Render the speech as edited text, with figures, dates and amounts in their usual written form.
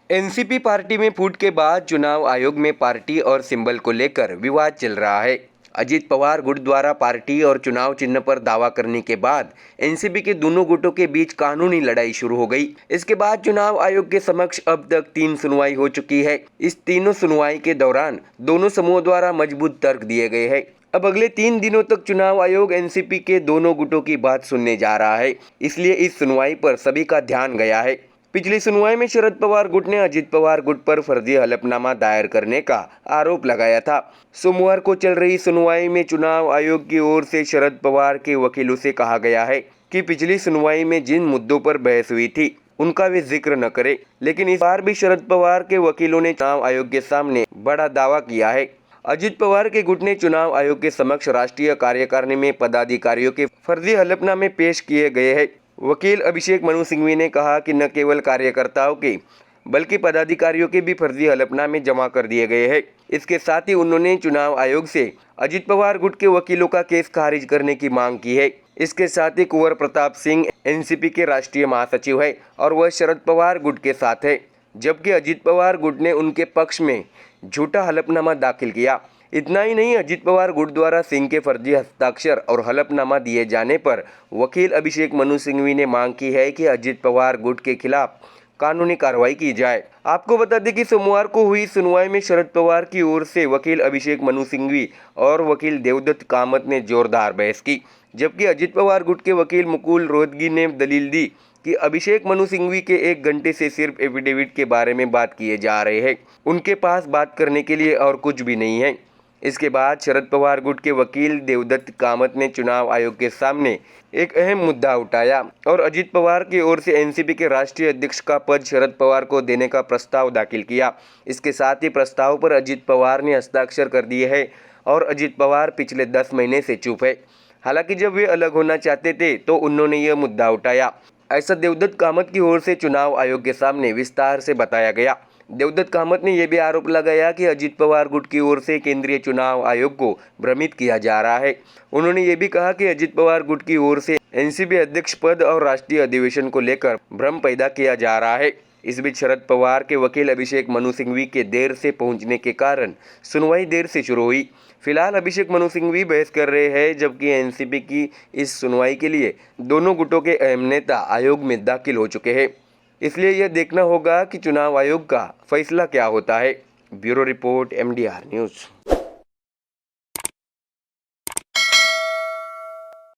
NCP party में फूट के बाद चुनाव आयोग में पार्टी और सिंबल को लेकर विवाद चल रहा है। अजित पवार गुट द्वारा पार्टी और चुनाव चिन्ह पर दावा करने के बाद एनसीपी के दोनों गुटों के बीच कानूनी लड़ाई शुरू हो गई। इसके बाद चुनाव आयोग के समक्ष अब तक 3 सुनवाई हो चुकी है। इस तीनों सुनवाई के दौरान दोनों समूहों द्वारा मजबूत तर्क दिए गए हैं। अब अगले 3 दिनों तक चुनाव आयोग एनसीपी के दोनों गुटों की बात सुनने जा रहा है, इसलिए इस सुनवाई पर सभी का ध्यान गया है। पिछली सुनवाई में शरद पवार गुट ने अजित पवार गुट पर फर्जी हलफनामा दायर करने का आरोप लगाया था। सोमवार को चल रही सुनवाई में चुनाव आयोग की ओर से शरद पवार के वकीलों से कहा गया है कि पिछली सुनवाई में जिन मुद्दों पर बहस हुई थी उनका वे जिक्र न करे, लेकिन इस बार भी शरद पवार के वकीलों ने चुनाव आयोग के सामने बड़ा दावा किया है। अजित पवार के गुट ने चुनाव आयोग के समक्ष राष्ट्रीय कार्यकारिणी में पदाधिकारियों के फर्जी हलफनामे पेश किए गए हैं। वकील अभिषेक मनु सिंघवी ने कहा कि न केवल कार्यकर्ताओं के बल्कि पदाधिकारियों के भी फर्जी हलफनामे जमा कर दिए गए हैं। इसके साथ ही उन्होंने चुनाव आयोग से अजित पवार गुट के वकीलों का केस खारिज करने की मांग की है। इसके साथ ही कुंवर प्रताप सिंह एनसीपी के राष्ट्रीय महासचिव है और वह शरद पवार गुट के साथ है, जबकि अजित पवार गुट ने उनके पक्ष में झूठा हलफनामा दाखिल किया। इतना ही नहीं, अजित पवार गुट द्वारा सिंह के फर्जी हस्ताक्षर और हलफनामा दिए जाने पर वकील अभिषेक मनु सिंघवी ने मांग की है कि अजित पवार गुट के खिलाफ कानूनी कार्रवाई की जाए। आपको बता दें कि सोमवार को हुई सुनवाई में शरद पवार की ओर से वकील अभिषेक मनु सिंघवी और वकील देवदत्त कामत ने जोरदार बहस की, जबकि अजित पवार गुट के वकील मुकुल रोहतगी ने दलील दी कि अभिषेक मनु सिंघवी के 1 घंटे से सिर्फ एफिडेविट के बारे में बात किए जा रहे हैं, उनके पास बात करने के लिए और कुछ भी नहीं है। इसके बाद शरद पवार गुट के वकील देवदत्त कामत ने चुनाव आयोग के सामने एक अहम मुद्दा उठाया और अजित पवार की ओर से एनसीपी के राष्ट्रीय अध्यक्ष का पद शरद पवार को देने का प्रस्ताव दाखिल किया। इसके साथ ही प्रस्ताव पर अजित पवार ने हस्ताक्षर कर दिए हैं और अजित पवार पिछले 10 महीने से चुप है। हालांकि जब वे अलग होना चाहते थे तो उन्होंने यह मुद्दा उठाया, ऐसा देवदत्त कामत की ओर से चुनाव आयोग के सामने विस्तार से बताया गया। देवदत्त कामत ने यह भी आरोप लगाया कि अजित पवार गुट की ओर से केंद्रीय चुनाव आयोग को भ्रमित किया जा रहा है। उन्होंने ये भी कहा कि अजित पवार गुट की ओर से एनसीपी अध्यक्ष पद और राष्ट्रीय अधिवेशन को लेकर भ्रम पैदा किया जा रहा है। इस बीच शरद पवार के वकील अभिषेक मनु सिंघवी के देर से पहुंचने के कारण सुनवाई देर से शुरू हुई। फिलहाल अभिषेक मनु सिंघवी बहस कर रहे हैं, जबकि एनसीपी की इस सुनवाई के लिए दोनों गुटों के अहम नेता आयोग में दाखिल हो चुके हैं। इसलिए यह देखना होगा कि चुनाव आयोग का फैसला क्या होता है। Bureau report MDR news.